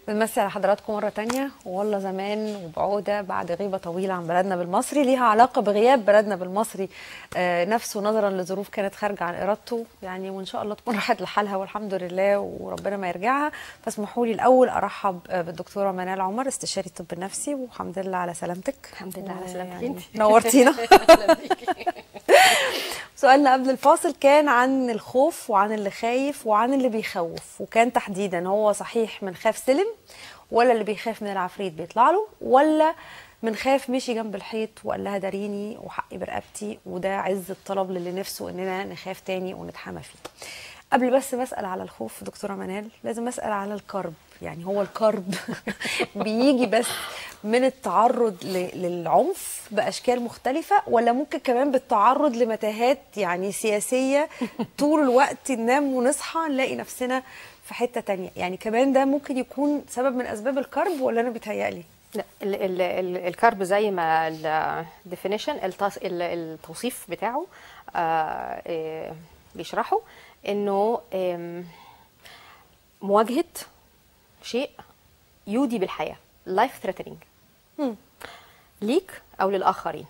بنمسي على حضراتكم مرة تانية. والله زمان وبعودة بعد غيبة طويلة عن بلدنا بالمصري، ليها علاقة بغياب بلدنا بالمصري نفسه نظرا لظروف كانت خارجة عن إرادته يعني، وإن شاء الله تكون راحت لحالها والحمد لله وربنا ما يرجعها. فاسمحوا لي الأول أرحب بالدكتورة منال عمر، استشاري الطب النفسي، والحمد لله على سلامتك. الحمد لله على سلامتك يعني نورتينا. سؤالنا قبل الفاصل كان عن الخوف وعن اللي خايف وعن اللي بيخوف، وكان تحديدا هو صحيح من خاف سلم، ولا اللي بيخاف من العفريت بيطلع له، ولا من خاف مشي جنب الحيط وقال لها داريني وحقي برقبتي، وده عز الطلب للي نفسه اننا نخاف تاني ونتحمى فيه. قبل بس ما اسال على الخوف دكتوره منال، لازم اسال على الكرب. يعني هو الكرب بيجي بس من التعرض للعنف باشكال مختلفه، ولا ممكن كمان بالتعرض لمتاهات يعني سياسيه طول الوقت ننام ونصحى نلاقي نفسنا في حته تانية؟ يعني كمان ده ممكن يكون سبب من اسباب الكرب، ولا انا بيتهيألي؟ لا، الكارب زي ما الديفينيشن التوصيف بتاعه بيشرحه انه مواجهه شيء يودي بالحياه، لايف ثريتنينج، ليك او للاخرين،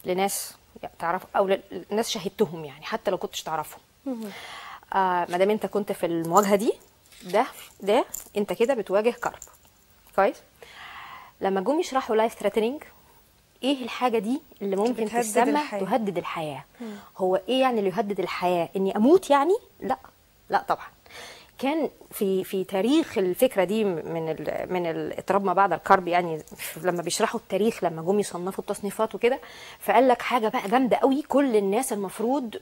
لناس تعرف او لناس شاهدتهم، يعني حتى لو كنتش تعرفهم. ما دام انت كنت في المواجهه دي، ده انت كده بتواجه كرب. كويس. لما جم يشرحوا لايف ثريتنينج، ايه الحاجه دي اللي ممكن تسمى تهدد الحياه؟ هو ايه يعني اللي يهدد الحياه؟ اني اموت يعني؟ لا طبعا. كان في تاريخ الفكره دي من الاضطراب ما بعد الكرب، يعني لما بيشرحوا التاريخ، لما جم يصنفوا التصنيفات وكده، فقال لك حاجه بقى جامده قوي، كل الناس المفروض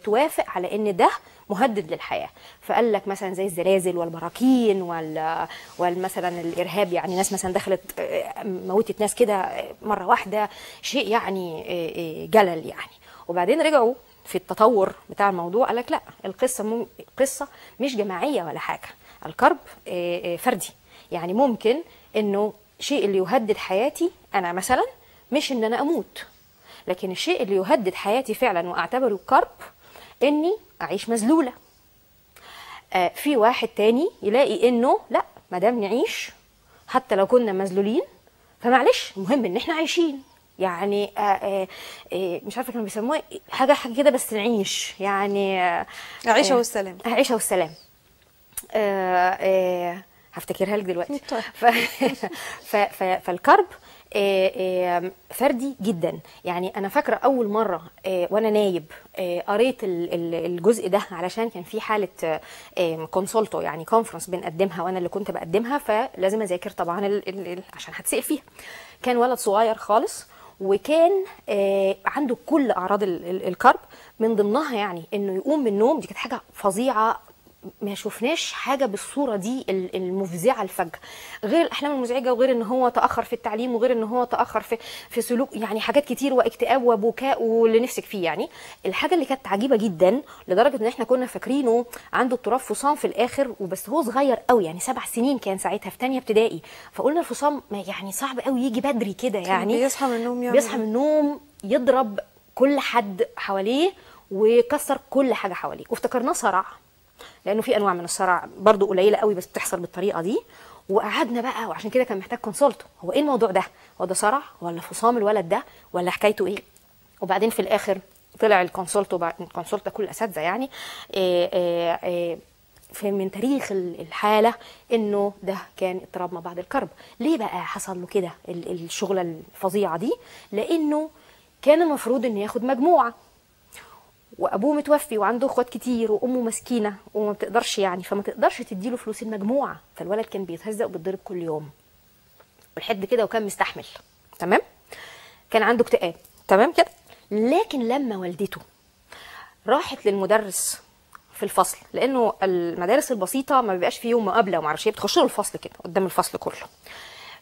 توافق على ان ده مهدد للحياه. فقال لك مثلا زي الزلازل والبراكين والمثلا الارهاب، يعني ناس مثلا دخلت موتت ناس كده مره واحده، شيء يعني جلل يعني. وبعدين رجعوا في التطور بتاع الموضوع قال لك لا، قصه مش جماعيه ولا حاجه، الكرب فردي. يعني ممكن انه شيء اللي يهدد حياتي انا مثلا مش ان انا اموت، لكن الشيء اللي يهدد حياتي فعلا واعتبره كرب اني اعيش مذلوله. في واحد تاني يلاقي انه لا، ما دام نعيش حتى لو كنا مذلولين فمعلش، المهم ان احنا عايشين. يعني مش عارفه كانوا بيسموها حاجه كده، بس نعيش يعني عيشه والسلام. عيشه والسلام. هفتكرها لك دلوقتي. فالكرب فردي جدا. يعني انا فاكره اول مره وانا نايب قريت الجزء ده، علشان كان في حاله كونسولتو، يعني كونفرنس بنقدمها وانا اللي كنت بقدمها، فلازم اذاكر طبعا عشان هتسال فيها. كان ولد صغير خالص، وكان عنده كل اعراض الكرب، من ضمنها يعني انه يقوم من النوم. دي كانت حاجه فظيعه، ما شفناش حاجه بالصوره دي المفزعه الفجه، غير الاحلام المزعجه، وغير ان هو تاخر في التعليم، وغير ان هو تاخر في سلوك، يعني حاجات كتير، واكتئاب وبكاء واللي نفسك فيه. يعني الحاجه اللي كانت عجيبه جدا لدرجه ان احنا كنا فاكرينه عنده اضطراب فصام في الاخر، وبس هو صغير قوي، يعني 7 سنين كان ساعتها، في ثانيه ابتدائي. فقلنا الفصام يعني صعب قوي يجي بدري كده، يعني بيصحى من النوم بيصحى من النوم يضرب كل حد حواليه ويكسر كل حاجه حواليه، وافتكرناه صرع، لانه في انواع من الصرع برضو قليله قوي بس بتحصل بالطريقه دي. وقعدنا بقى، وعشان كده كان محتاج كونسولت، هو ايه الموضوع ده؟ هو ده صرع ولا فصام الولد ده ولا حكايته ايه؟ وبعدين في الاخر طلع الكونسولت كل الاساتذه يعني في من تاريخ الحاله انه ده كان اضطراب ما بعد الكرب. ليه بقى حصل له كده الشغله الفظيعه دي؟ لانه كان المفروض انه ياخد مجموعه، وابوه متوفي وعنده اخوات كتير، وامه مسكينه وما بتقدرش، يعني فما تقدرش تديله فلوس المجموعه. فالولد كان بيتهزق وبيتضرب كل يوم والحد كده، وكان مستحمل تمام، كان عنده اكتئاب تمام كده. لكن لما والدته راحت للمدرس في الفصل، لانه المدارس البسيطه ما بيبقاش فيه يوم مقابله وما اعرفش ايه، بتخش له الفصل كده قدام الفصل كله،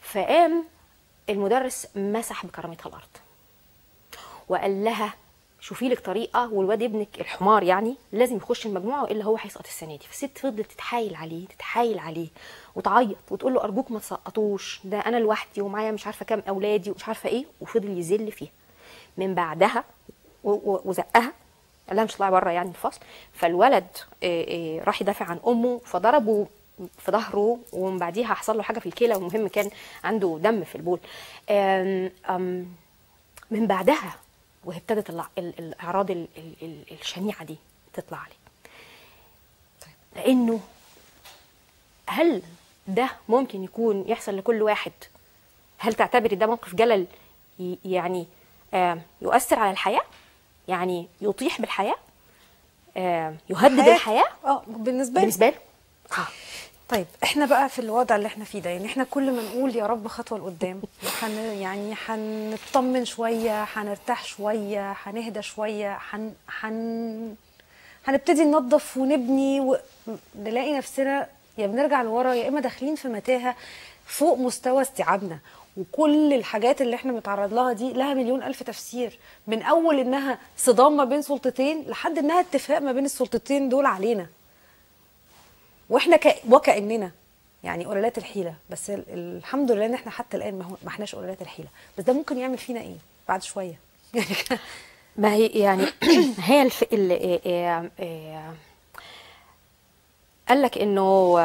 فقام المدرس مسح بكرامتها الارض وقال لها شوفي لك طريقه، والواد ابنك الحمار يعني لازم يخش المجموعه والا هو هيسقط السنه دي. فالست فضلت تتحايل عليه وتعيط وتقول له ارجوك ما تسقطوش، ده انا لوحدي ومعايا مش عارفه كام اولادي ومش عارفه ايه، وفضل يذل فيها. من بعدها وزقها، قال لها مش طلعي بره يعني الفصل. فالولد راح يدافع عن امه، فضربه في ظهره، ومن بعديها حصل له حاجه في الكلى، والمهم كان عنده دم في البول. من بعدها وهي ابتدت الاعراض الشنيعه دي تطلع عليه. لانه هل ده ممكن يكون يحصل لكل واحد؟ هل تعتبري ده موقف جلل يعني يؤثر على الحياه، يعني يطيح بالحياه، يهدد الحياه؟ بالنسبه له. طيب احنا بقى في الوضع اللي احنا فيه ده، يعني احنا كل ما نقول يا رب خطوه لقدام، يعني هنطمن شويه، هنرتاح شويه، هنهدى شويه، هنبتدي ننظف ونبني نلاقي نفسنا يا بنرجع لورا، يا اما داخلين في متاهه فوق مستوى استيعابنا. وكل الحاجات اللي احنا بنتعرض لها دي لها مليون الف تفسير، من اول انها صدام ما بين سلطتين لحد انها اتفاق ما بين السلطتين دول علينا، واحنا وكأننا يعني قلالات الحيله. بس الحمد لله ان احنا حتى الان ما احناش قلالات الحيله، بس ده ممكن يعمل فينا ايه بعد شويه؟ ما هي يعني هي قال لك انه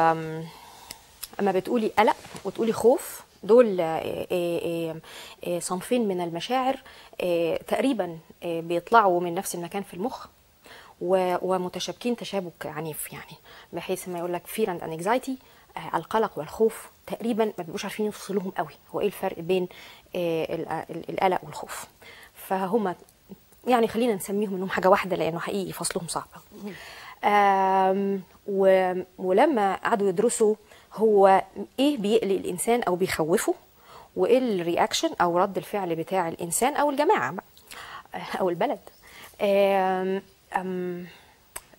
اما بتقولي قلق وتقولي خوف، دول صنفين من المشاعر تقريبا بيطلعوا من نفس المكان في المخ، ومتشابكين تشابك عنيف، يعني بحيث ما يقول لك fear and anxiety، القلق والخوف تقريبا ما بيبقوش عارفين يفصلوهم قوي. هو ايه الفرق بين القلق والخوف؟ فهم يعني خلينا نسميهم انهم حاجه واحده، لانه حقيقي فصلهم صعب. ولما قعدوا يدرسوا هو ايه بيقلق الانسان او بيخوفه، وايه الرياكشن او رد الفعل بتاع الانسان او الجماعه او البلد.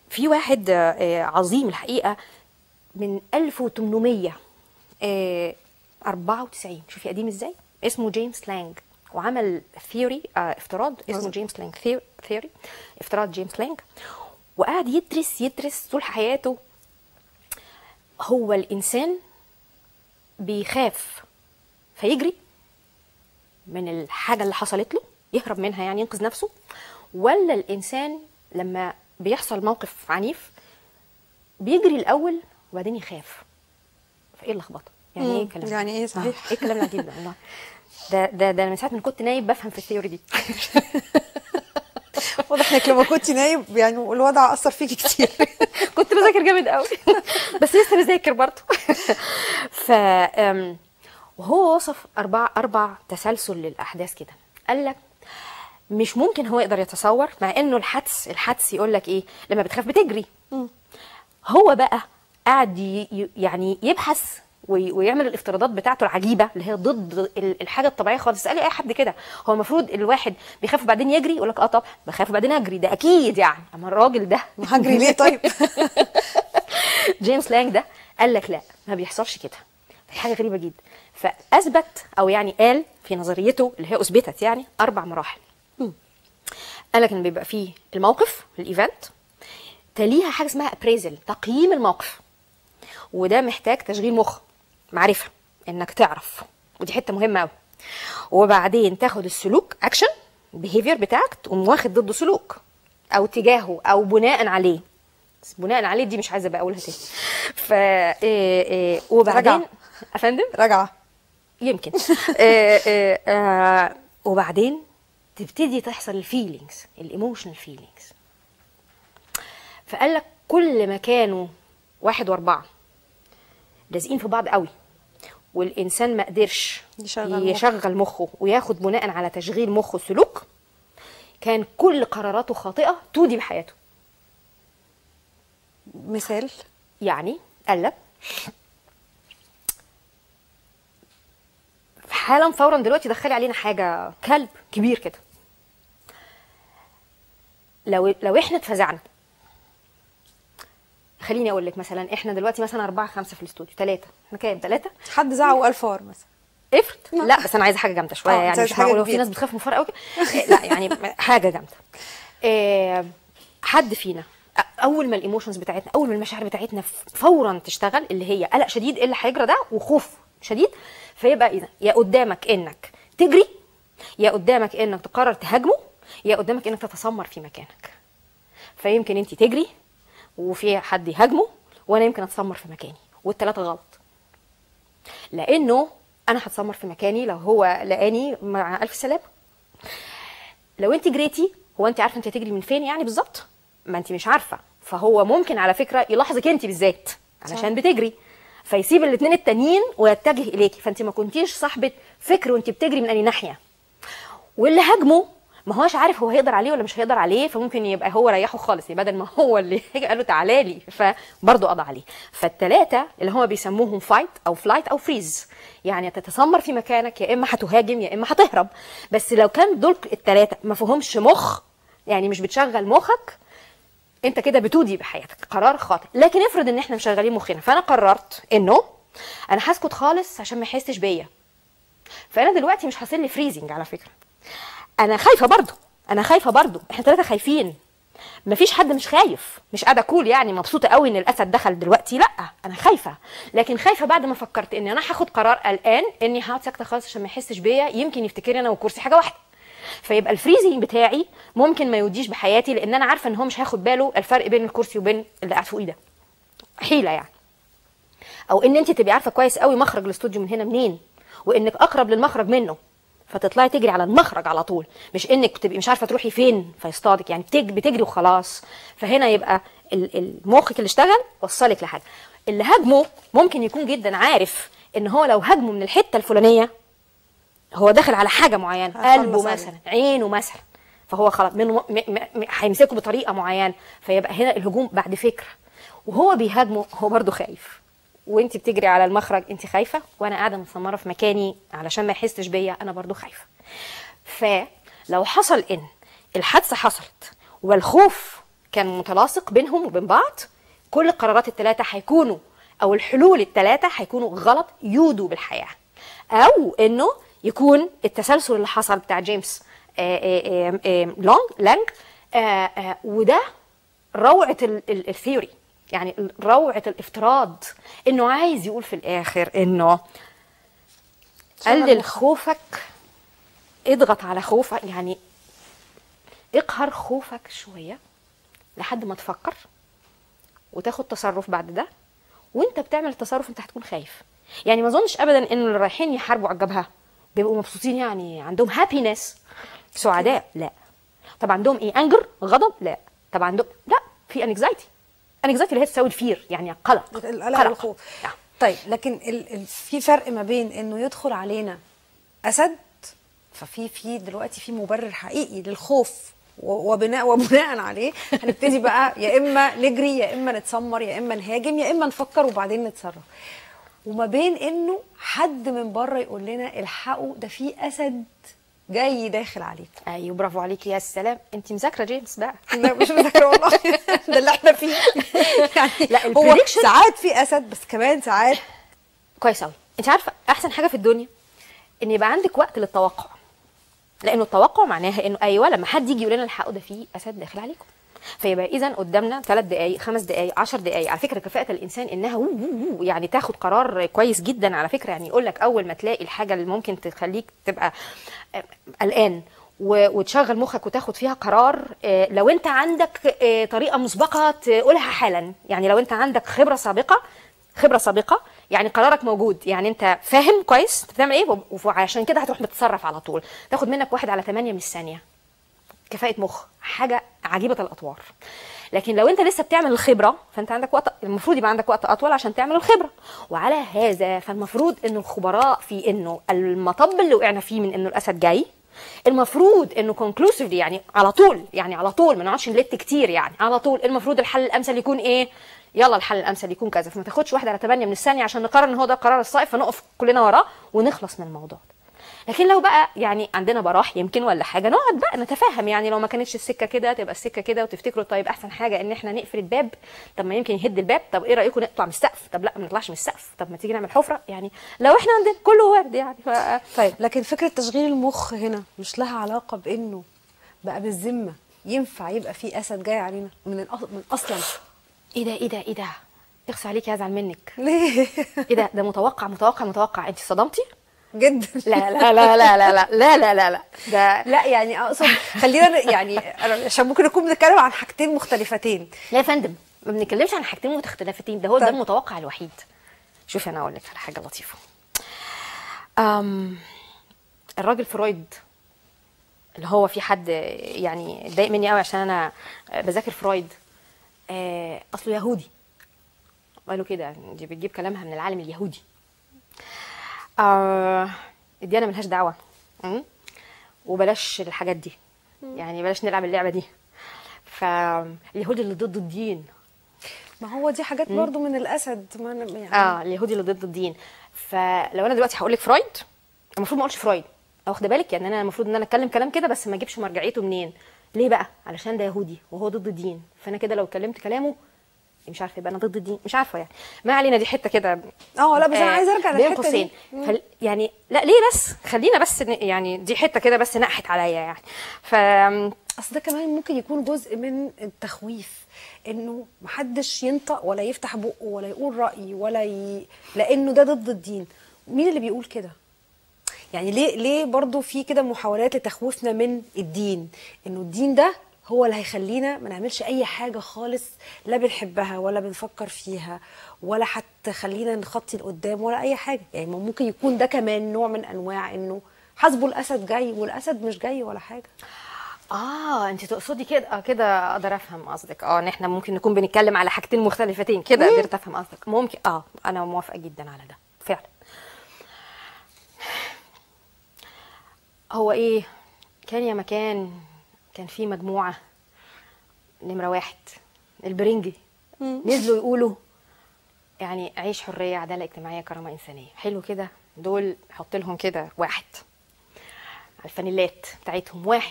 في واحد عظيم الحقيقه من 1894، شوفي قديم ازاي، اسمه جيمس لانج، وعمل ثيوري افتراض اسمه جيمس لانج ثيوري، افتراض جيمس لانج. وقعد يدرس طول حياته هو الانسان بيخاف فيجري من الحاجه اللي حصلت له يهرب منها، يعني ينقذ نفسه، ولا الانسان لما بيحصل موقف عنيف بيجري الاول وبعدين يخاف. فايه اللخبطه؟ يعني ايه الكلام؟ يعني ايه صحيح؟ ايه الكلام العجيب ده والله؟ ده من ساعه ما كنت نايم بفهم في الثيوري دي. واضح انك لما كنت نايم يعني الوضع اثر فيكي كتير. كنت بذاكر جامد قوي بس لسه بذاكر برضه. وهو وصف اربع تسلسل للاحداث كده. قال لك مش ممكن هو يقدر يتصور، مع انه الحدس يقول لك ايه؟ لما بتخاف بتجري. هو بقى قاعد يعني يبحث ويعمل الافتراضات بتاعته العجيبه اللي هي ضد الحاجه الطبيعيه خالص. اسالي اي حد كده، هو المفروض الواحد بيخاف وبعدين يجري؟ يقول لك اه طبعا بخاف وبعدين اجري، ده اكيد يعني. اما الراجل ده هجري ليه طيب؟ جيمس لانج ده قال لك لا، ما بيحصلش كده. دي حاجه غريبه جدا. فاثبت او يعني قال في نظريته اللي هي اثبتت يعني 4 مراحل. قال لك ان بيبقى فيه الموقف الايفنت، تليها حاجه اسمها ابريزل، تقييم الموقف، وده محتاج تشغيل مخ، معرفه، انك تعرف، ودي حته مهمه قوي. وبعدين تاخد السلوك اكشن بيهيفير بتاعك، تقوم واخد ضده سلوك او تجاهه او بناء عليه. بس بناء عليه دي مش عايزه بقى اقولها تاني. وبعدين افندم راجعه يمكن وبعدين تبتدي تحصل الفيلينجز، الايموشنال فيلينجز. فقال لك كل ما كانوا 1 و4 لازقين في بعض قوي، والانسان ما قدرش يشغل مخه وياخد بناء على تشغيل مخه سلوك، كان كل قراراته خاطئه تودي بحياته. مثال يعني قال لك حالا فورا دلوقتي دخلي علينا حاجه، كلب كبير كده، لو احنا اتفزعنا، خليني اقول لك مثلا احنا دلوقتي مثلا 4 5 في الاستوديو، 3، احنا كام؟ 3، حد زعق وقال فار مثلا، افرض. لا بس انا عايزه حاجه جامده شويه، يعني مش معقول في ناس بتخاف من الفار قوي. لا يعني حاجه جامده. حد فينا اول ما الايموشنز بتاعتنا، اول ما المشاعر بتاعتنا فورا تشتغل، اللي هي قلق شديد، ايه اللي هيجرى ده، وخوف شديد، فيبقى اذا يا قدامك انك تجري، يا قدامك انك تقرر تهاجمه، يا قدامك انك تتسمر في مكانك. فيمكن انت تجري وفي حد يهاجمه، وانا يمكن اتسمر في مكاني، والثلاثه غلط. لانه انا هتسمر في مكاني لو هو لقاني مع الف سلامه. لو انت جريتي، هو انت عارفه انت هتجري من فين يعني بالظبط؟ ما انت مش عارفه. فهو ممكن على فكره يلاحظك انت بالذات علشان بتجري، فيسيب الاثنين التانيين ويتجه اليكي، فانت ما كنتيش صاحبه فكر وانت بتجري من اي ناحيه. واللي هاجمه ما هوش عارف هو هيقدر عليه ولا مش هيقدر عليه، فممكن يبقى هو ريحه خالص، بدل ما هو اللي قال له تعالى لي فبرضه قضى عليه. فالثلاثه اللي هم بيسموهم فايت او فلايت او فريز، يعني تتسمر في مكانك، يا اما هتهاجم يا اما هتهرب. بس لو كان دول الثلاثه ما فيهمش مخ، يعني مش بتشغل مخك، انت كده بتودي بحياتك، قرار خاطئ. لكن افرض ان احنا مشغلين مخنا، فانا قررت انه انا هسكت خالص عشان ما يحسش بيا، فانا دلوقتي مش حاصل لي فريزنج. على فكره انا خايفه برضو، احنا ثلاثه خايفين، مفيش حد مش خايف، مش قاعده كول يعني مبسوطه قوي ان الاسد دخل دلوقتي، لا انا خايفه. لكن خايفه بعد ما فكرت ان انا هاخد قرار الان اني هقعد ساكته خالص عشان ما يحسش بيا، يمكن يفتكرني انا والكرسي حاجه واحده، فيبقى الفريزنج بتاعي ممكن ما يوديش بحياتي، لان انا عارفه ان هو مش هياخد باله الفرق بين الكرسي وبين اللي قاعد فوقيه ده. حيله يعني. او ان انت تبقي عارفه كويس قوي مخرج الاستوديو من هنا منين، وانك اقرب للمخرج منه، فتطلعي تجري على المخرج على طول، مش انك تبقي مش عارفه تروحي فين فيصطادك، يعني بتجري وخلاص. فهنا يبقى المخك اللي اشتغل وصلك لحاجه. اللي هاجمه ممكن يكون جدا عارف ان هو لو هاجمه من الحته الفلانيه هو داخل على حاجه معينه، قلبه مثلا، عينه مثلا، فهو خلاص هيمسكه بطريقه معينه، فيبقى هنا الهجوم بعد فكره. وهو بيهاجمه هو برضو خايف، وانت بتجري على المخرج انت خايفه، وانا قاعده متسمره في مكاني علشان ما يحسش بيا انا برضو خايفه. فلو حصل ان الحادثه حصلت والخوف كان متلاصق بينهم وبين بعض، كل القرارات الثلاثه هيكونوا، او الحلول الثلاثه هيكونوا غلط يودوا بالحياه. او انه يكون التسلسل اللي حصل بتاع جيمس لانج، وده روعه الثيوري، يعني روعه الافتراض، انه عايز يقول في الاخر انه قلل خوفك، اضغط على خوفك، يعني اقهر خوفك شويه لحد ما تفكر وتاخد تصرف بعد ده. وانت بتعمل التصرف انت هتكون خايف. يعني ما اظنش ابدا ان اللي رايحين يحاربوا على الجبهه بيبقوا مبسوطين، يعني عندهم هابينس، سعداء، لا. طب عندهم ايه؟ انجر، غضب، لا. طب عندهم، لا، في انكزايتي اللي هي تساوي الفير، يعني القلق والخوف. طيب لكن في فرق ما بين انه يدخل علينا اسد، ففي دلوقتي في مبرر حقيقي للخوف، وبناء عليه هنبتدي بقى يا اما نجري يا اما نتسمر يا اما نهاجم يا اما نفكر وبعدين نتصرف، وما بين انه حد من بره يقول لنا الحقوا ده في اسد جاي داخل عليكم. ايوه برافو عليكي، يا سلام، انت مذاكره جيمس بقى. لا مش مذاكره والله ده اللي احنا فيه يعني. لا هو ساعات في اسد بس كمان ساعات كويس قوي. انت عارفه احسن حاجه في الدنيا ان يبقى عندك وقت للتوقع، لانه التوقع معناها انه ايوه لما حد يجي يقول لنا الحقوا ده في اسد داخل عليكم، فيبقى اذا قدامنا 3 دقائق 5 دقائق 10 دقائق. على فكره كفاءه الانسان انها يعني تاخد قرار كويس جدا على فكره. يعني يقول لك اول ما تلاقي الحاجه اللي ممكن تخليك تبقى قلقان وتشغل مخك وتاخد فيها قرار، لو انت عندك طريقه مسبقه تقولها حالا، يعني لو انت عندك خبره سابقه يعني قرارك موجود، يعني انت فاهم كويس انت بتعمل ايه، وعشان كده هتروح متصرف على طول. تاخد منك 1/8 من الثانيه. كفاءه مخ حاجه عجيبه الاطوار. لكن لو انت لسه بتعمل الخبره فانت عندك وقت، المفروض يبقى عندك وقت اطول عشان تعمل الخبره. وعلى هذا فالمفروض انه الخبراء في انه المطب اللي وقعنا فيه من انه الاسد جاي، المفروض انه كونكلوسيفلي يعني على طول ما نقعدش نلت كتير، يعني على طول المفروض الحل الامثل يكون ايه؟ يلا الحل الامثل يكون كذا، فما تاخدش 1/8 من الثانيه عشان نقرر ان هو ده القرار الصائب فنقف كلنا وراه ونخلص من الموضوع ده. لكن لو بقى يعني عندنا براح يمكن ولا حاجه نقعد بقى نتفاهم، يعني لو ما كانتش السكه كده تبقى السكه كده، وتفتكروا طيب احسن حاجه ان احنا نقفل الباب، طب ما يمكن يهد الباب، طب ايه رايكم نطلع من السقف، طب لا ما نطلعش من السقف، طب ما تيجي نعمل حفره، يعني لو احنا عندنا كله وارد يعني طيب لكن فكره تشغيل المخ هنا مش لها علاقه بانه بقى بالذمه ينفع يبقى في اسد جاي علينا من اصلا؟ ايه ده يخص عليكي هزعل منك. ليه؟ ايه ده متوقع انت صدمتي جدا. لا لا لا لا لا لا لا لا لا لا ده لا يعني اقصد خلينا يعني عشان ممكن نكون بنتكلم عن حاجتين مختلفتين. لا يا فندم ما بنتكلمش عن حاجتين مختلفتين، ده هو ده المتوقع الوحيد. شوفي انا اقول لك على حاجه لطيفه. الراجل فرويد، اللي هو في حد يعني اتضايق مني قوي عشان انا بذاكر فرويد، اصله يهودي، قالوا كده، دي بتجيب كلامها من العالم اليهودي. الديانه ملهاش دعوه، وبلاش الحاجات دي، يعني بلاش نلعب اللعبه دي. فاليهودي اللي ضد الدين. ما هو دي حاجات برضو من الاسد، ما يعني اليهودي اللي ضد الدين. فلو انا دلوقتي هقول لك فرويد، المفروض ما اقولش فرويد، واخده بالك؟ يعني انا المفروض ان انا اتكلم كلام كده بس ما اجيبش مرجعيته منين. ليه بقى؟ علشان ده يهودي وهو ضد الدين، فانا كده لو اتكلمت كلامه مش عارفه يبقى انا ضد الدين، مش عارفه يعني. ما علينا، دي حته كده. لا بس انا عايزه ارجع بين للحته قوسين. دي. يعني لا ليه بس، خلينا بس يعني دي حته كده بس نقحت عليا يعني. اصل ده كمان ممكن يكون جزء من التخويف، انه محدش ينطق ولا يفتح بقه ولا يقول رأي لانه ده ضد الدين. مين اللي بيقول كده؟ يعني ليه برضو في كده محاولات لتخويفنا من الدين، انه الدين ده هو اللي هيخلينا ما نعملش اي حاجه خالص، لا بنحبها ولا بنفكر فيها ولا حتى خلينا نخطي لقدام ولا اي حاجه. يعني ممكن يكون ده كمان نوع من انواع انه حسبوا الاسد جاي والاسد مش جاي ولا حاجه. انت تقصدي كده؟ كده اقدر افهم قصدك. ان احنا ممكن نكون بنتكلم على حاجتين مختلفتين كده. قدرت افهم قصدك. ممكن. انا موافقه جدا على ده فعلا. هو ايه كان يا مكان، كان في مجموعه نمره 1 البرنجي نزلوا يقولوا يعني عيش، حريه، عداله اجتماعيه، كرامه انسانيه. حلو كده، دول حط لهم كده 1 على الفانيلات بتاعتهم 1.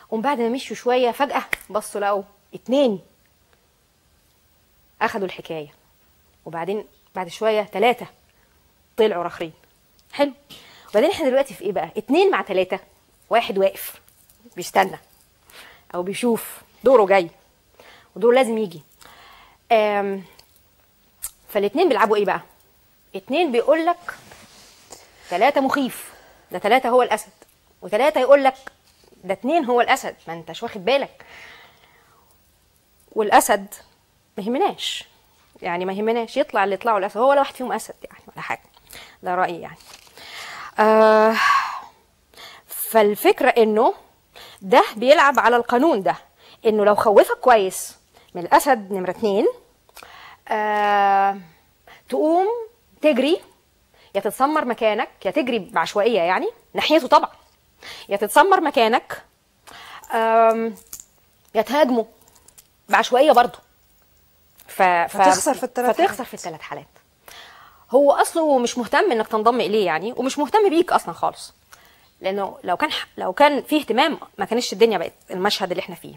ومن بعد ما مشوا شويه فجاه بصوا لقوا 2 اخدوا الحكايه، وبعدين بعد شويه 3 طلعوا راخرين. حلو. وبعدين احنا دلوقتي في ايه بقى؟ 2 مع 3، 1 واقف بيستنى او بيشوف دوره جاي ودوره لازم يجي. فالاتنين بيلعبوا ايه بقى؟ 2 بيقول لك 3 مخيف، ده 3 هو الاسد، و3 يقول لك ده 2 هو الاسد، ما انتش واخد بالك. والاسد ما يهمناش، يعني ما يهمناش يطلع اللي يطلعوا الاسد، هو ولا واحد فيهم اسد يعني ولا حاجه. ده رايي يعني. فالفكره انه ده بيلعب على القانون ده، انه لو خوفك كويس من الاسد نمره 2 تقوم تجري، يا تتسمر مكانك، يا تجري بعشوائيه يعني ناحيته طبعا، يا تتسمر مكانك، يا تهاجمه بعشوائيه برضه. فتخسر في الثلاث حالات. هو اصله مش مهتم انك تنضم اليه يعني، ومش مهتم بيك اصلا خالص، لانه لو كان فيه اهتمام ما كانش الدنيا بقت المشهد اللي احنا فيه.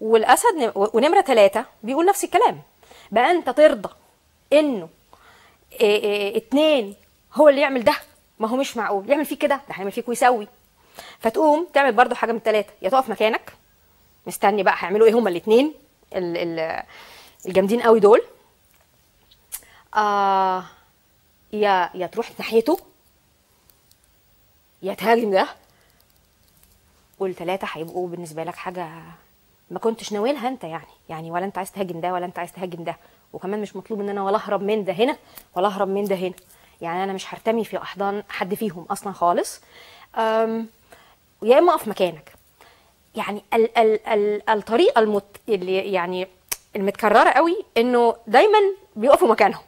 والاسد ونمره 3 بيقول نفس الكلام. بقى انت ترضى انه 2 هو اللي يعمل ده؟ ما هو مش معقول يعمل فيك كده، ده هيعمل فيك ويسوي. فتقوم تعمل برضو حاجه من 3، يا تقف مكانك مستني بقى هيعملوا ايه هما الاثنين الجامدين قوي دول، يا تروح ناحيته، يا تهاجم ده. وال3 هيبقوا بالنسبه لك حاجه ما كنتش ناويلها انت يعني ولا انت عايز تهاجم ده ولا انت عايز تهاجم ده. وكمان مش مطلوب ان انا ولا اهرب من ده هنا ولا اهرب من ده هنا، يعني انا مش هرتمي في احضان حد فيهم اصلا خالص. يا اما اقف مكانك. يعني الطريقه اللي يعني المتكرره قوي انه دايما بيقفوا مكانهم،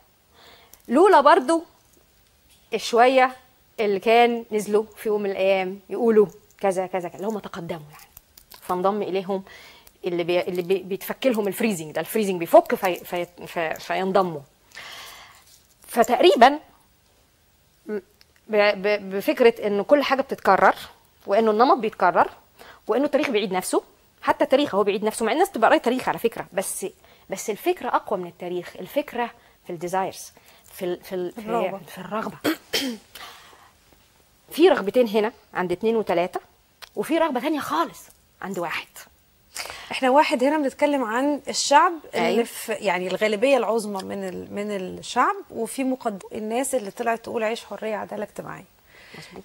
لولا برضو الشويه اللي كان نزلوا في يوم من الايام يقولوا كذا كذا كذا، اللي هم تقدموا يعني، فانضم اليهم اللي بيتفك لهم الفريزنج ده. الفريزنج بيفك فينضموا. فتقريبا بفكره انه كل حاجه بتتكرر، وانه النمط بيتكرر، وانه التاريخ بيعيد نفسه. حتى التاريخ هو بيعيد نفسه، مع الناس تبقى قرايه تاريخ على فكره، بس الفكره اقوى من التاريخ. الفكره في الديزايرز، في الرغبه. في رغبتين هنا عند 2 و3، وفي رغبه ثانيه خالص عند 1. احنا 1 هنا بنتكلم عن الشعب اللي في يعني الغالبيه العظمى من الشعب، وفي الناس اللي طلعت تقول عيش، حريه، عداله اجتماعيه.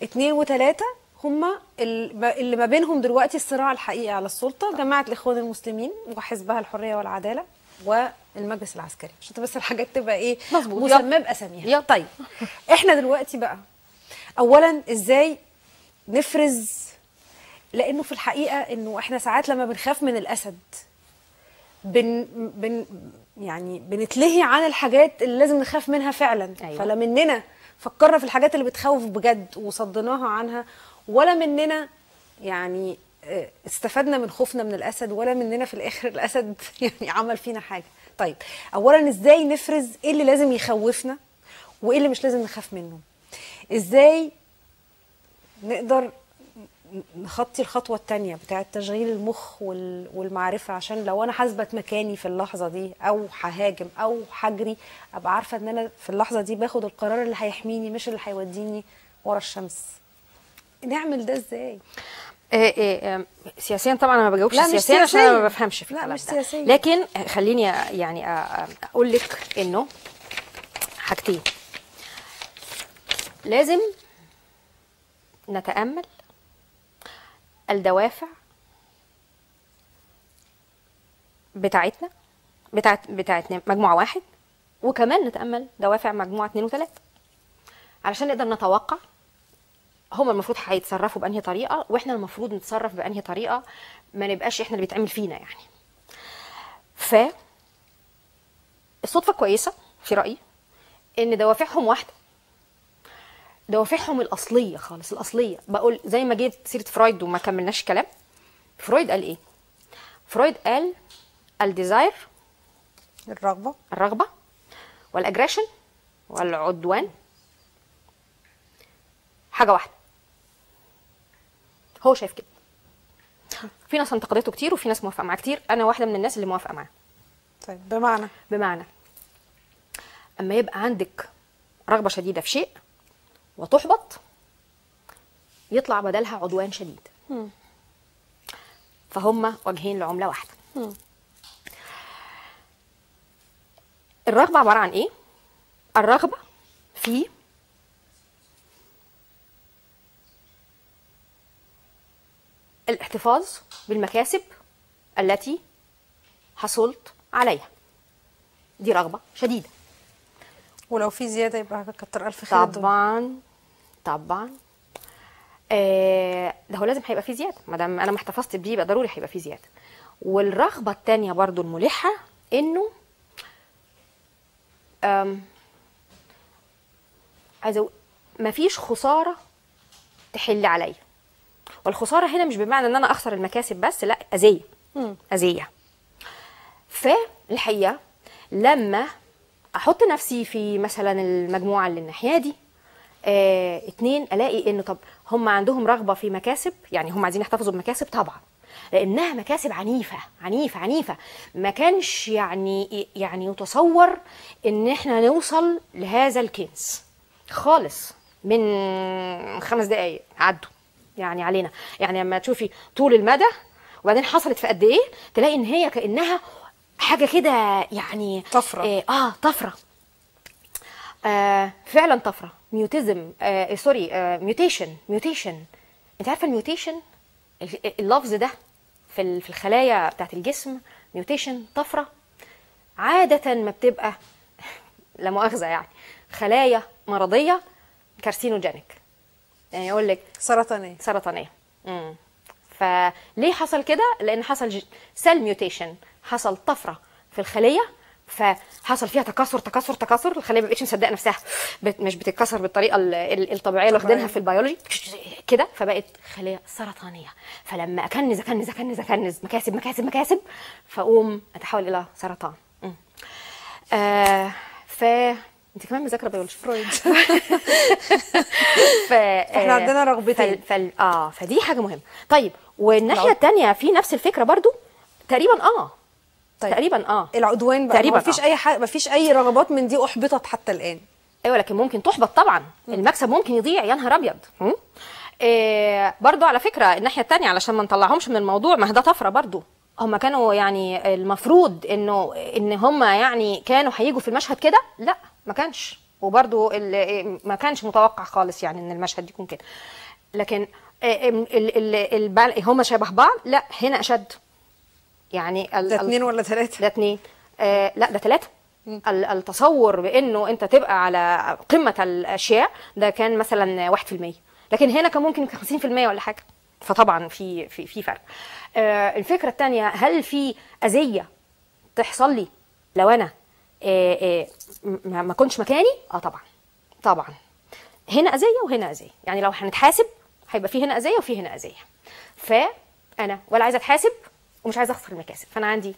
2 و3 هما اللي ما بينهم دلوقتي الصراع الحقيقي على السلطه، جماعه الاخوان المسلمين وحزبها الحريه والعداله، المجلس العسكري عشان بس الحاجات تبقى ايه مظبوط. مسمى باساميها. يلا. طيب احنا دلوقتي بقى اولا ازاي نفرز، لانه في الحقيقه انه احنا ساعات لما بنخاف من الاسد يعني بنتلهي عن الحاجات اللي لازم نخاف منها فعلا. أيوة. فلا مننا فكرنا في الحاجات اللي بتخوف بجد وصدناها عنها، ولا مننا يعني استفدنا من خوفنا من الاسد، ولا مننا في الاخر الاسد يعني عمل فينا حاجه. طيب اولا ازاي نفرز ايه اللي لازم يخوفنا وايه اللي مش لازم نخاف منه؟ ازاي نقدر نخطي الخطوة التانية بتاعة تشغيل المخ والمعرفة، عشان لو أنا حاسبة مكاني في اللحظة دي أو ههاجم أو هجري أبقى عارفة إن أنا في اللحظة دي باخد القرار اللي هيحميني مش اللي هيوديني ورا الشمس. نعمل ده إزاي؟ سياسيا طبعا انا ما بجاوبش لا، مش سياسيا عشان انا ما سياسياً. بفهمش في لا، الكلام مش ده. سياسياً. لكن خليني يعني اقول لك انه حاجتين لازم نتامل الدوافع بتاعتنا بتاعتنا مجموعه واحد، وكمان نتامل دوافع مجموعه 2 و3 علشان نقدر نتوقع هم المفروض هيتصرفوا بأنهي طريقة واحنا المفروض نتصرف بأنهي طريقة، ما نبقاش احنا اللي بيتعمل فينا يعني. الصدفة كويسة في رأيي ان دوافعهم واحدة، دوافعهم الأصلية خالص، الأصلية. بقول زي ما جيت سيرة فرويد وما كملناش كلام، فرويد قال ايه؟ فرويد قال الديزاير، الرغبة والأجريشن والعدوان حاجة واحدة. هو شايف كده. في ناس انتقدته كتير وفي ناس موافقة معاه كتير، أنا واحدة من الناس اللي موافقة معاه. طيب بمعنى أما يبقى عندك رغبة شديدة في شيء وتحبط يطلع بدلها عدوان شديد. فهم وجهين لعملة واحدة. الرغبة عبارة عن إيه؟ الرغبة في الاحتفاظ بالمكاسب التي حصلت عليها، دي رغبة شديدة. ولو في زيادة يبقى كتر ألف خير. طبعا ده هو لازم هيبقى في زيادة، ما دام أنا ما احتفظت بيه يبقى ضروري هيبقى في زيادة. والرغبة التانية برضو الملحة إنه عايزة مفيش خسارة تحل عليا. والخسارة هنا مش بمعنى ان انا اخسر المكاسب بس، لا، اذية. فالحقيقة لما احط نفسي في مثلا المجموعة اللي الناحية دي 2 الاقي انه طب هم عندهم رغبة في مكاسب، يعني هم عايزين يحتفظوا بمكاسب طبعا لانها مكاسب عنيفة عنيفة عنيفة، ما كانش يعني يتصور ان احنا نوصل لهذا الكنز خالص من 5 دقايق عدوا يعني علينا. يعني لما تشوفي طول المدى وبعدين حصلت في قد ايه تلاقي ان هي كانها حاجه كده يعني طفره. طفره. فعلا طفره. ميوتيزم سوري ميوتيشن. انت عارفه الميوتيشن اللفظ ده في الخلايا بتاعت الجسم؟ ميوتيشن طفره عاده ما بتبقى لا مؤاخذه يعني خلايا مرضيه كارسينوجينيك، يعني يقول لك سرطانيه. فليه حصل كده؟ لان حصل سيل ميوتيشن، حصل طفره في الخليه فحصل فيها تكاثر. الخليه ما بقتش مصدقه نفسها، مش بتتكسر بالطريقه الطبيعيه اللي واخدينها في البيولوجي كده، فبقت خليه سرطانيه. فلما اكنز مكاسب فاقوم اتحول الى سرطان. انت كمان مذاكره بيولوجي فرويد. احنا عندنا رغبتين. فدي حاجه مهمه. طيب والناحيه الثانيه في نفس الفكره برضو تقريبا. طيب. تقريبا العدوان بقى مفيش اي مفيش اي رغبات من دي احبطت حتى الان. ايوه لكن ممكن تحبط طبعا. المكسب ممكن يضيع، يا نهار ابيض. برضو على فكره الناحيه الثانيه علشان ما نطلعهمش من الموضوع، ما ده طفره برضو. هم كانوا يعني المفروض ان هم يعني كانوا هيجوا في المشهد كده، لا ما كانش، وبرضو ما كانش متوقع خالص يعني ان المشهد يكون كده. لكن هم شبه بعض، لا هنا اشد يعني. ده 2 ولا 3؟ ده 2. لا ده 3. التصور بانه انت تبقى على قمه الاشياء ده كان مثلا 1%، لكن هنا كان ممكن 50% ولا حاجه. فطبعا في فرق. الفكره الثانيه، هل في اذيه تحصل لي لو انا ما كنتش مكاني؟ طبعا طبعا، هنا اذيه وهنا اذيه. يعني لو هنتحاسب هيبقى في هنا اذيه وفي هنا اذيه. فانا ولا عايزه اتحاسب ومش عايزه اخسر المكاسب، فانا عندي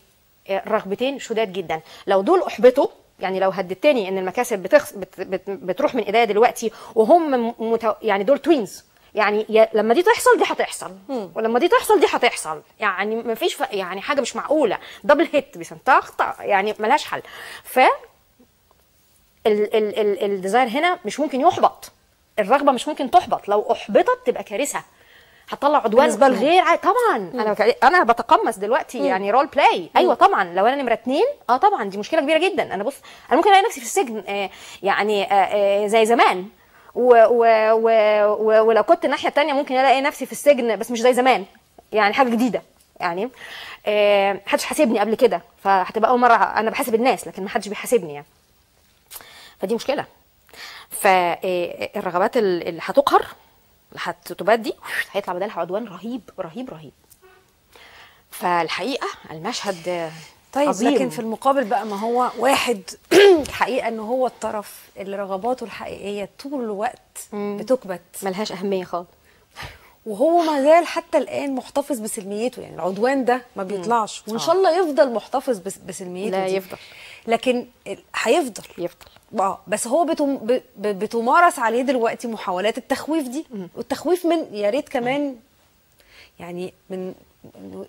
رغبتين شداد جدا. لو دول احبطوا، يعني لو هددتني ان المكاسب بتروح من ايديا دلوقتي وهم يعني دول توينز، يعني لما دي تحصل دي هتحصل، ولما دي تحصل دي هتحصل، يعني ما فيش يعني حاجه مش معقوله، دبل هيت بيسنطاخطا، يعني ملهاش حل. ف الديزاير هنا مش ممكن يحبط، الرغبه مش ممكن تحبط. لو احبطت تبقى كارثه، هتطلع عدوان زبال غير طبعا. انا بتقمص دلوقتي يعني رول بلاي. ايوه طبعا، لو انا نمره 2 طبعا دي مشكله كبيره جدا. انا بص، انا ممكن الاقي نفسي في السجن يعني زي زمان، ولو كنت الناحيه الثانيه ممكن الاقي نفسي في السجن بس مش زي زمان، يعني حاجه جديده. يعني محدش حاسبني قبل كده، فهتبقى اول مره انا بحاسب الناس لكن محدش بيحاسبني يعني. فدي مشكله. فالرغبات اللي هتقهر، اللي هتبدي، هيطلع بدلها عدوان رهيب رهيب رهيب. فالحقيقه المشهد طيب عظيم. لكن في المقابل بقى، ما هو واحد الحقيقه ان هو الطرف اللي رغباته الحقيقيه طول الوقت بتكبت، ملهاش اهميه خالص، وهو ما زال حتى الان محتفظ بسلميته. يعني العدوان ده ما بيطلعش، وان شاء الله يفضل محتفظ بسلميته. لا دي يفضل، لكن هيفضل بس هو بتمارس عليه دلوقتي محاولات التخويف دي. والتخويف من يا ريت كمان يعني من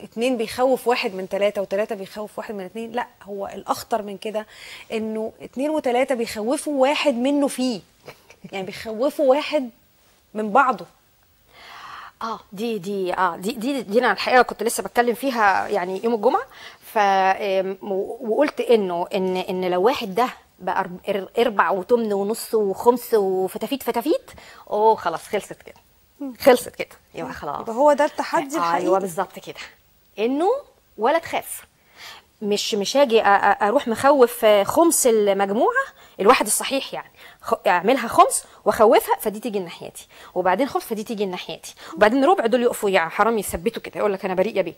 2 بيخوف 1 من 3 و3 بيخوف 1 من 2. لا، هو الاخطر من كده انه 2 و3 بيخوفوا واحد منه فيه، يعني بيخوفوا واحد من بعضه. دي انا الحقيقه كنت لسه بتكلم فيها يعني يوم الجمعه. وقلت ان لو واحد ده بقى 4 و8 ونص و5 وفتافيت خلاص خلصت كده، خلصت كده، يبقى خلاص. يبقى هو ده التحدي الحقيقي. ايوه بالظبط كده، انه ولا تخاف. مش هاجي اروح مخوف خمس المجموعه الواحد الصحيح، يعني اعملها خمس واخوفها فدي تيجي ناحيتي، وبعدين خمس فدي تيجي ناحيتي، وبعدين ربع دول يقفوا يا حرام يثبتوا كده، يقول لك انا بريء يا بيه،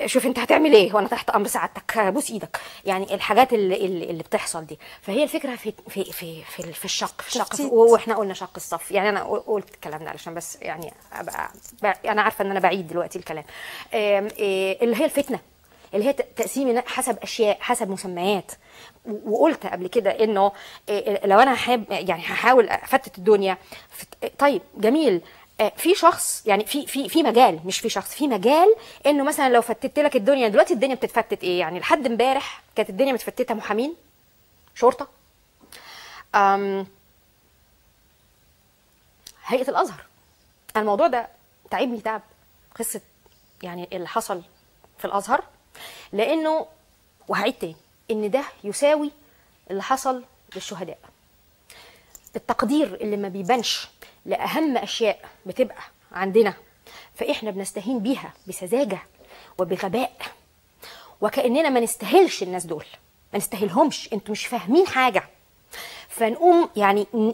شوف انت هتعمل ايه وانا تحت امر سعادتك، بوس ايدك. يعني الحاجات اللي بتحصل دي. فهي الفكره في الشق واحنا قلنا شق الصف. يعني انا قلت الكلام ده علشان بس يعني ابقى انا عارفه ان انا بعيد دلوقتي الكلام. اللي هي الفتنه، اللي هي تقسيم حسب اشياء، حسب مسميات. وقلت قبل كده انه لو انا يعني هحاول افتت الدنيا. طيب جميل، في شخص يعني في مجال، مش في شخص، في مجال انه مثلا لو فتت لك الدنيا دلوقتي، الدنيا بتتفتت ايه؟ يعني لحد امبارح كانت الدنيا متفتته محامين، شرطه، هيئه الازهر. الموضوع ده تعبني تعب، قصه يعني اللي حصل في الازهر، لانه وهعيد تاني ان ده يساوي اللي حصل للشهداء. التقدير اللي ما بيبانش لاهم اشياء بتبقى عندنا، فاحنا بنستهين بيها بسذاجه وبغباء، وكاننا ما نستاهلش الناس دول، ما نستاهلهمش، انتوا مش فاهمين حاجه. فنقوم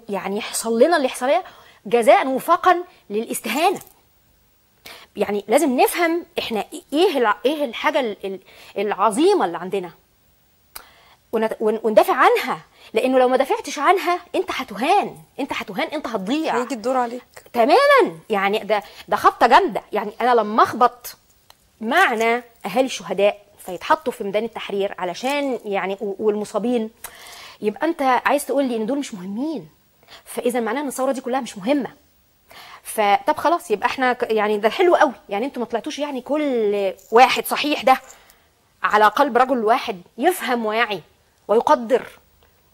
يعني يحصل لنا اللي يحصل لنا جزاء وفاقا للاستهانه. يعني لازم نفهم احنا ايه الحاجه العظيمه اللي عندنا وندافع عنها، لانه لو ما دافعتش عنها انت هتهان، انت هتضيع، هيجي الدور عليك تماما. يعني ده خبطه جامده. يعني انا لما اخبط معنى اهالي الشهداء فيتحطوا في ميدان التحرير علشان يعني والمصابين، يبقى انت عايز تقول لي ان دول مش مهمين، فاذا معناه ان الثوره دي كلها مش مهمه. فطب خلاص، يبقى احنا يعني ده حلو قوي، يعني انتوا ما طلعتوش يعني كل واحد صحيح ده على قلب رجل واحد يفهم ويعي ويقدر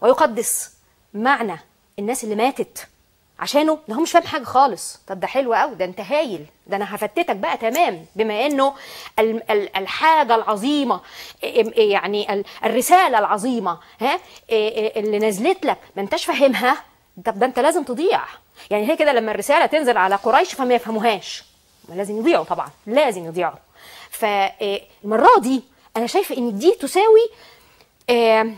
ويقدس معنى الناس اللي ماتت عشانه، ده هو مش فاهم حاجه خالص. طب ده حلو قوي، ده انت هايل، ده انا هفتتك بقى تمام، بما انه الحاجه العظيمه، يعني الرساله العظيمه اللي نزلت لك ما انتش فاهمها، طب ده انت لازم تضيع. يعني هي كده لما الرساله تنزل على قريش فما يفهموهاش، لازم يضيعوا طبعا، لازم يضيعوا. فالمره دي انا شايفه ان دي تساوي آه،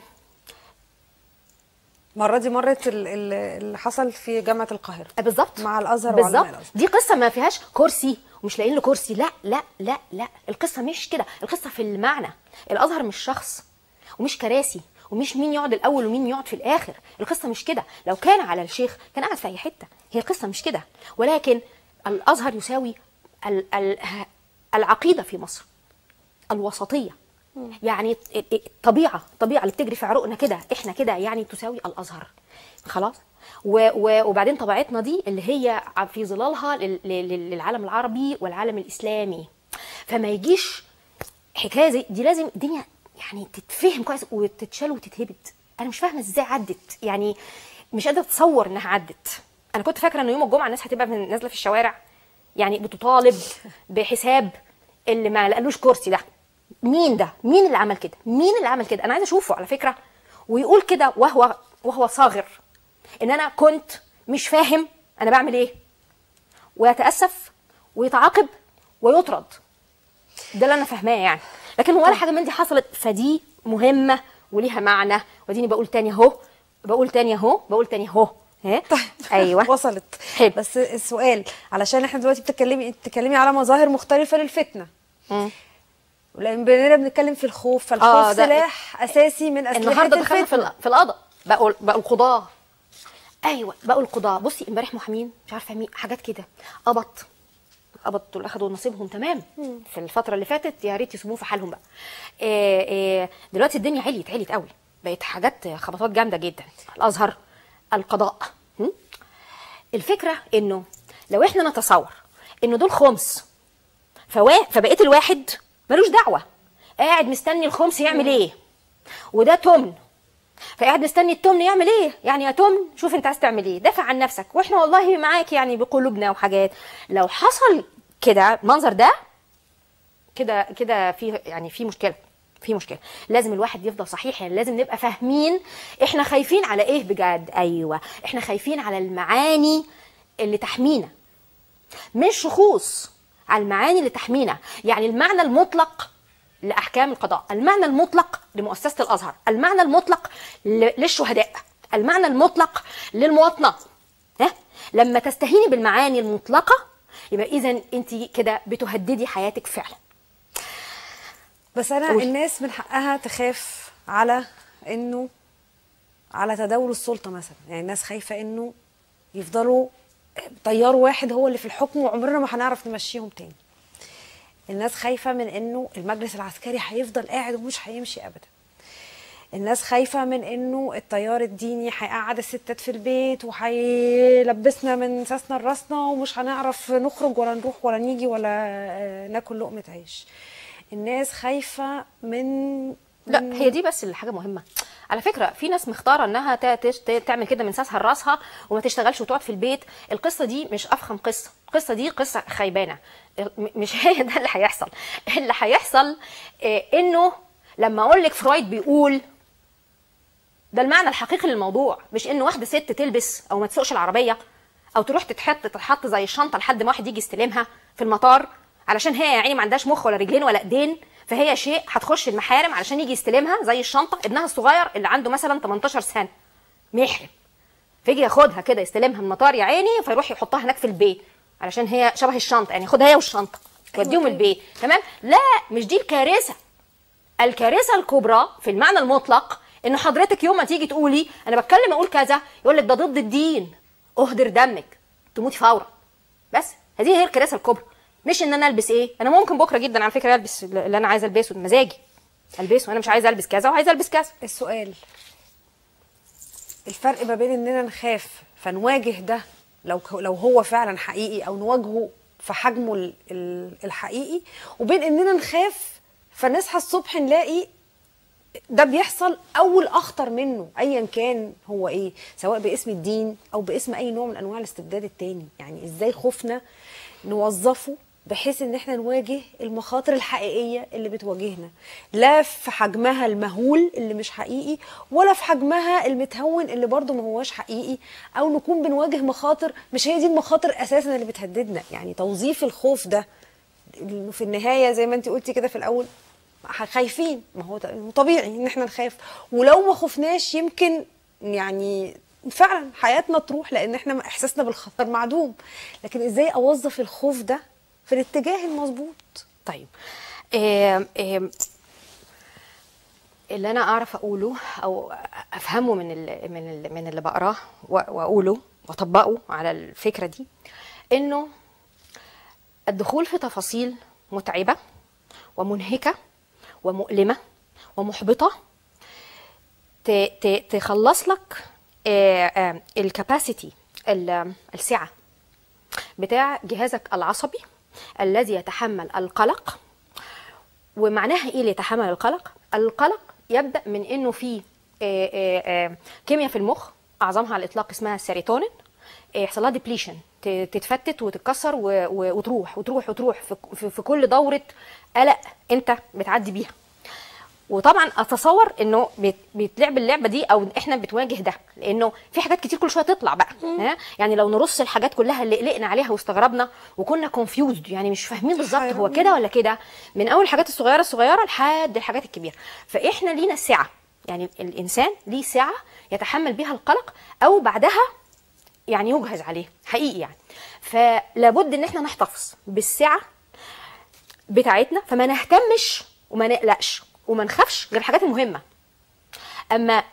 المره دي مرت اللي حصل في جامعه القاهره بالظبط مع الازهر وعلماء بالظبط. الازهر. دي قصه ما فيهاش كرسي ومش لاقيين له كرسي، لا لا لا لا، القصه مش كده، القصه في المعنى. الازهر مش شخص ومش كراسي ومش مين يقعد الاول ومين يقعد في الاخر، القصه مش كده. لو كان على الشيخ كان قاعد في اي حته، هي القصه مش كده. ولكن الازهر يساوي العقيده في مصر، الوسطيه. يعني الطبيعه اللي بتجري في عروقنا كده، احنا كده يعني تساوي الازهر. خلاص. وبعدين طبيعتنا دي اللي هي في ظلالها للعالم العربي والعالم الاسلامي. فما يجيش حكايه زي دي، لازم الدنيا يعني تتفهم كويس وتتشال وتتهبد. انا مش فاهمه ازاي عدت، يعني مش قادره اتصور انها عدت. انا كنت فاكره ان يوم الجمعه الناس هتبقى نازله في الشوارع يعني بتطالب بحساب اللي ما لقالوش كرسي ده. مين ده؟ مين اللي عمل كده؟ مين اللي عمل كده؟ انا عايزه اشوفه على فكره، ويقول كده وهو صاغر ان انا كنت مش فاهم انا بعمل ايه، ويتاسف ويتعاقب ويطرد. ده اللي انا فاهماه يعني. لكن ولا حاجه من دي حصلت، فدي مهمه وليها معنى. وديني بقول تاني اهو، بقول تاني اهو، بقول تاني اهو. طيب ايوه وصلت. حلو. بس السؤال، علشان احنا دلوقتي بتتكلمي على مظاهر مختلفه للفتنه، لان بيننا بنتكلم في الخوف، فالخوف سلاح اساسي من اسلحه النهارده دخلنا الفتنه. في القضاء، بقوا القضاه. ايوه بقوا القضاه. بصي امبارح محامين مش عارفه مين حاجات كده قبضوا اللي اخدوا نصيبهم تمام في الفتره اللي فاتت، يا ريت يسيبوهم في حالهم بقى. دلوقتي الدنيا عليت قوي، بقت حاجات خبطات جامده جدا. الازهر، القضاء. الفكره انه لو احنا نتصور انه دول خمس، فبقيت الواحد ملوش دعوه، قاعد مستني الخمس يعمل ايه، وده تمن، فقاعد مستني التمن يعمل ايه. يعني يا تمن شوف انت عايز تعمل ايه، دافع عن نفسك، واحنا والله معاك يعني بقلوبنا وحاجات. لو حصل كده المنظر ده كده في مشكله. لازم الواحد يفضل صحيح، يعني لازم نبقى فاهمين احنا خايفين على ايه بجد. ايوه احنا خايفين على المعاني اللي تحمينا، مش شخوص، على المعاني اللي تحمينا. يعني المعنى المطلق لأحكام القضاء، المعنى المطلق لمؤسسة الأزهر، المعنى المطلق للشهداء، المعنى المطلق للمواطنة. لما تستهيني بالمعاني المطلقة يبقى إذن أنت كده بتهددي حياتك فعلا. بس أنا الناس من حقها تخاف على تداول السلطة مثلا. يعني الناس خايفة إنه يفضلوا طيار واحد هو اللي في الحكم وعمرنا ما هنعرف نمشيهم تاني. الناس خايفة من انه المجلس العسكري هيفضل قاعد ومش هيمشي ابدا. الناس خايفة من انه التيار الديني هيقعد الستات في البيت وهيلبسنا من ساسنا لراسنا ومش هنعرف نخرج ولا نروح ولا نيجي ولا ناكل لقمة عيش. الناس خايفة لا هي دي بس اللي حاجة مهمة على فكرة. في ناس مختارة انها تعمل كده من ساسها لراسها وما تشتغلش وتقعد في البيت. القصة دي مش افخم قصة، القصة دي قصة خيبانة. مش هي ده اللي هيحصل. اللي هيحصل انه لما اقول لك فرويد بيقول ده المعنى الحقيقي للموضوع، مش انه واحدة ست تلبس او ما تسوقش العربية او تروح تتحط زي الشنطة لحد ما واحد يجي يستلمها في المطار علشان هي يعني ما عندهاش مخ ولا رجلين ولا ايدين، فهي شيء هتخش المحارم علشان يجي يستلمها زي الشنطه. ابنها الصغير اللي عنده مثلا 18 سنه محرم، فيجي ياخدها كده يستلمها من المطار يا عيني، فيروح يحطها هناك في البيت علشان هي شبه الشنطه، يعني ياخدها هي والشنطه يوديهم البيت. تمام؟ لا مش دي الكارثه. الكارثه الكبرى في المعنى المطلق ان حضرتك يوم ما تيجي تقولي انا بتكلم اقول كذا يقول لك ده ضد الدين، اهدر دمك تموتي فورا. بس هذه هي الكارثه الكبرى. مش ان انا البس ايه، انا ممكن بكره جدا على فكره البس اللي انا عايزه البسه بمزاجي البسه، وانا مش عايزه البس كذا وعايزه البس كذا. السؤال الفرق ما بين اننا نخاف فنواجه ده لو هو فعلا حقيقي او نواجهه في حجمه الحقيقي، وبين اننا نخاف فنصحى الصبح نلاقي ده بيحصل او الاخطر منه ايا كان هو ايه، سواء باسم الدين او باسم اي نوع من انواع الاستبداد التاني. يعني ازاي خوفنا نوظفه بحيث ان احنا نواجه المخاطر الحقيقيه اللي بتواجهنا، لا في حجمها المهول اللي مش حقيقي ولا في حجمها المتهون اللي برضه ما هواش حقيقي، او نكون بنواجه مخاطر مش هي دي المخاطر اساسا اللي بتهددنا. يعني توظيف الخوف ده في النهايه زي ما انت قلتي كده في الاول خايفين، ما هو طبيعي ان احنا نخاف، ولو ما خفناش يمكن يعني فعلا حياتنا تروح، لان احنا احساسنا بالخطر معدوم. لكن ازاي اوظف الخوف ده في الاتجاه المظبوط؟ طيب اللي انا اعرف اقوله او افهمه من اللي بقراه واقوله واطبقه على الفكره دي، انه الدخول في تفاصيل متعبه ومنهكه ومؤلمه ومحبطه تخلص لك الكاباسيتي، السعه بتاع جهازك العصبي الذي يتحمل القلق. ومعناها ايه اللي يتحمل القلق؟ القلق يبدا من انه في كيمياء في المخ اعظمها على الاطلاق اسمها السيروتونين، يحصل لها ديبليشن، تتفتت وتتكسر وتروح وتروح وتروح في كل دوره قلق انت بتعدي بيها. وطبعا اتصور انه بيتلعب اللعبه دي او احنا بتواجه ده، لانه في حاجات كتير كل شويه تطلع بقى. يعني لو نرص الحاجات كلها اللي قلقنا عليها واستغربنا وكنا كونفيوزد، يعني مش فاهمين بالظبط هو كده ولا كده، من اول الحاجات الصغيره لحد الحاجات الكبيره. فاحنا لينا سعه، يعني الانسان ليه سعه يتحمل بيها القلق او بعدها يعني يجهز عليه حقيقي يعني. فلابد ان احنا نحتفظ بالسعه بتاعتنا، فما نهتمش وما نقلقش وما نخافش غير الحاجات المهمه. اما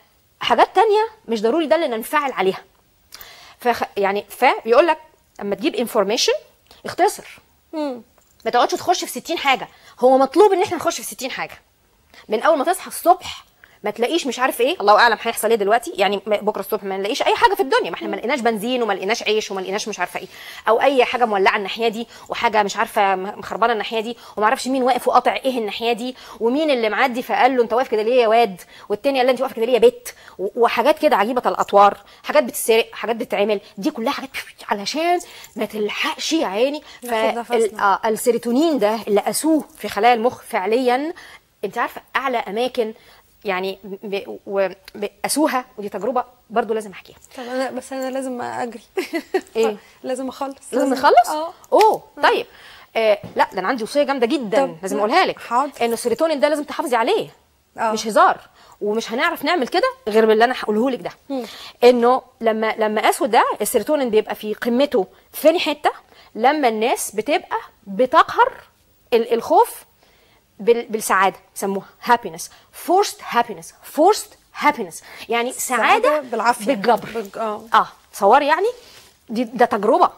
حاجات تانية مش ضروري ده اللي ننفعل عليها. يعني فبيقول لك اما تجيب انفورميشن اختصر، ما تقعدش تخش في 60 حاجه. هو مطلوب ان احنا نخش في 60 حاجه من اول ما تصحى الصبح ما تلاقيش مش عارف ايه، الله اعلم هيحصل ايه دلوقتي، يعني بكره الصبح ما نلاقيش اي حاجه في الدنيا، ما احنا ما لقيناش بنزين وما لقيناش عيش وما لقيناش مش عارفه ايه، او اي حاجه مولعه الناحيه دي وحاجه مش عارفه مخربانه الناحيه دي، وما اعرفش مين واقف وقاطع ايه الناحيه دي، ومين اللي معدي فقال له انت واقف كده ليه يا واد، والتاني قال له انت واقف كده ليه يا بت، وحاجات كده عجيبه الاطوار، حاجات بتتسرق، حاجات بتتعمل، دي كلها حاجات علشان ما تلحقش يا عيني. فالسيروتونين ده اللي قاسوه في خلايا المخ فعليا، انت عارفه اعلى اماكن يعني قاسوها، ودي تجربه برضو لازم احكيها. طب انا لازم اجري. ايه لازم اخلص. لازم نخلص. طيب لا ده انا عندي وصيه جامده جدا لازم اقولها لك. حاضر. انه السيروتونين ده لازم تحافظي عليه. مش هزار، ومش هنعرف نعمل كده غير باللي انا هقوله لك ده. انه لما قاسوا ده السيروتونين بيبقى في قمته في حته لما الناس بتبقى بتقهر الخوف بالسعاده، سموها happiness، forced happiness، يعني سعاده بالعافيه بالجبر. تصوري يعني ده تجربه.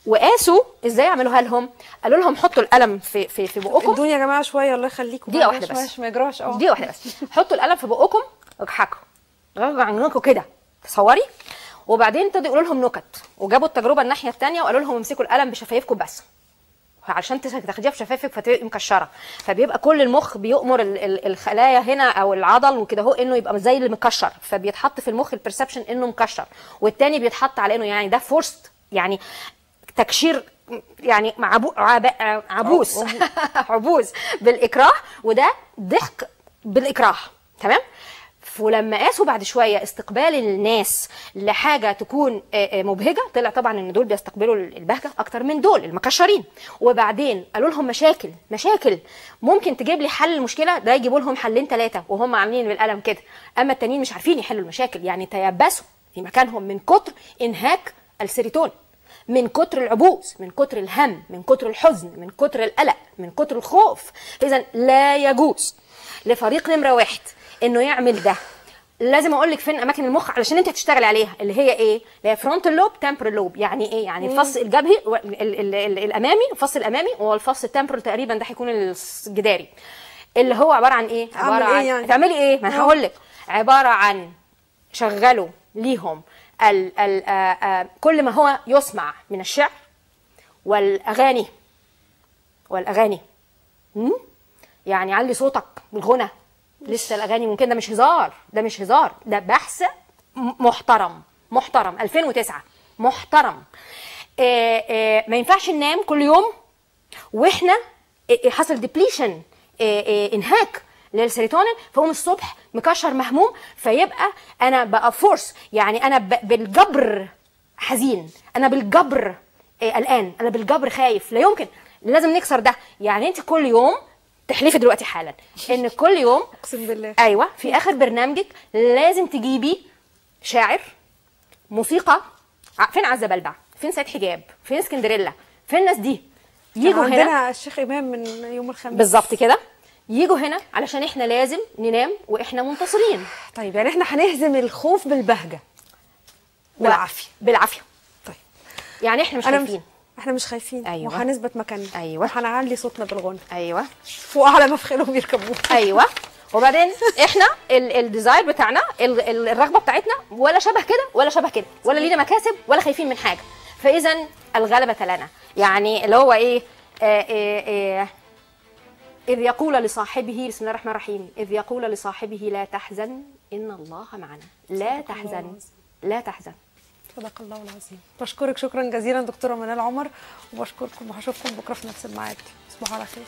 وقاسوا ازاي عملوها لهم، قالوا لهم حطوا القلم في بقكم. ادوني يا جماعه شويه الله يخليكم، دقيقه واحده بس ما يجراش. دقيقه واحده بس. حطوا القلم في بقكم واضحكوا غصب عنكم كده، تصوري. وبعدين ابتدوا يقولوا لهم نكت، وجابوا التجربه الناحيه الثانيه وقالوا لهم امسكوا القلم بشفايفكم بس، عشان تاخديها في شفايفك فتبقى مكشره، فبيبقى كل المخ بيؤمر الخلايا هنا او العضل وكده هو انه يبقى زي اللي مكشر، فبيتحط في المخ البرسبشن انه مكشر، والتاني بيتحط على انه يعني ده فورست، يعني تكشير، يعني عبوس عبوس بالاكراه، وده ضحك بالاكراه. تمام. ولما قاسوا بعد شويه استقبال الناس لحاجه تكون مبهجه، طلع طبعا ان دول بيستقبلوا البهجه اكتر من دول المكشرين. وبعدين قالوا لهم مشاكل ممكن تجيب لي حل المشكله ده، يجيبوا لهم حلين ثلاثه وهم عاملين بالقلم كده، اما التانيين مش عارفين يحلوا المشاكل، يعني تيبسوا في مكانهم من كتر انهاك السيروتونين، من كتر العبوس، من كتر الهم، من كتر الحزن، من كتر القلق، من كتر الخوف. اذا لا يجوز لفريق نمره 1 انه يعمل ده. لازم اقول لك فين اماكن المخ علشان انت تشتغلي عليها، اللي هي ايه؟ اللي هي فرونتال لوب، تمبرال لوب. يعني ايه؟ يعني الفص الجبهي الامامي، الفص الامامي، والفص التمبرال تقريبا ده هيكون الجداري، اللي هو عباره عن ايه؟ عباره عن يعني؟ تعملي ايه؟ ما هقول لك. عباره عن شغلوا ليهم كل ما هو يسمع من الشعر والاغاني يعني علي صوتك بالغنى. لسه الاغاني ممكن، ده مش هزار، ده بحث محترم 2009 محترم. ما ينفعش ننام كل يوم واحنا حصل ديبليشن، انهاك للسيروتونين، فقوم الصبح مكشر مهموم، فيبقى انا بقى فورس، يعني انا بالجبر حزين، انا بالجبر قلقان، انا بالجبر خايف. لا يمكن، لازم نكسر ده. يعني انت كل يوم تحلفي دلوقتي حالا ان كل يوم اقسم بالله. ايوه في اخر برنامجك لازم تجيبي شاعر، موسيقى. فين عزه بلبع؟ فين سيد حجاب؟ فين اسكندريلا؟ فين الناس دي؟ يجوا هنا. عندنا الشيخ امام من يوم الخميس بالظبط كده، يجوا هنا علشان احنا لازم ننام واحنا منتصرين. طيب يعني احنا هنهزم الخوف بالبهجه بالعافيه. بالعافيه. طيب يعني احنا مش خايفين. احنا مش خايفين. أيوة. وهنثبت مكاننا. أيوة. وهنعلي صوتنا بالغنى. ايوه واعلى مفخرهم يركبوه. ايوه. وبعدين احنا الديزاير بتاعنا، الرغبه بتاعتنا ولا شبه كده ولا شبه كده، ولا لينا مكاسب ولا خايفين من حاجه. فاذا الغلبه لنا، يعني اللي هو ايه، إذ يقول لصاحبه، بسم الله الرحمن الرحيم، إذ يقول لصاحبه لا تحزن إن الله معنا. لا تحزن، لا تحزن. صدق الله العظيم. بشكرك شكرا جزيلا دكتوره منال عمر، وبشكركم وهشوفكم بكره في نفس الميعاد. تصبحوا على خير.